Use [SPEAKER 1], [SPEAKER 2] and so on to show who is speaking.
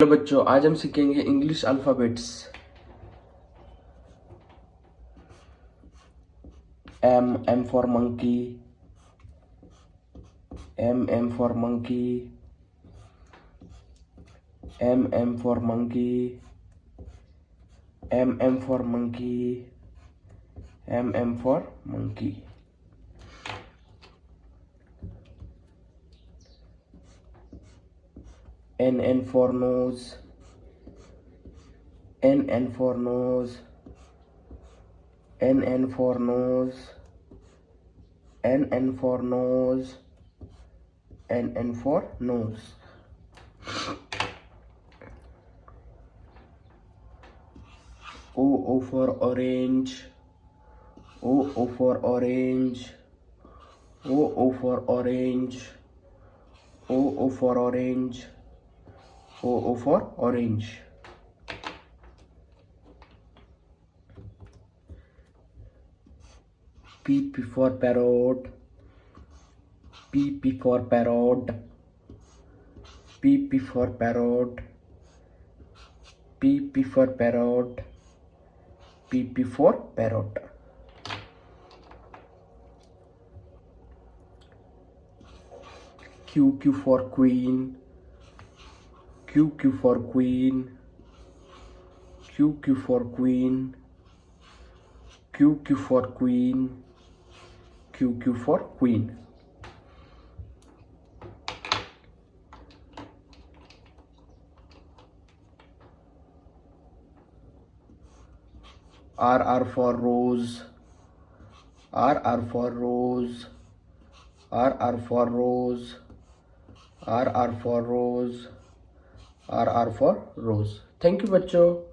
[SPEAKER 1] Hello बच्चों, आज हम सीखेंगे English alphabets. M for monkey, M for monkey, M for monkey, M for monkey, M for monkey. N for nose, N for nose, N for nose, N for nose, N for nose. O for orange, O for orange, O for orange, O for orange, O for orange. P for parrot, P for parrot, P for parrot, P for parrot, P for parrot. Q for queen, Q for queen, Q for queen, Q for queen, Q for queen. R for rose, R for rose, R for rose, R for rose, R for rose. Thank you बच्चों.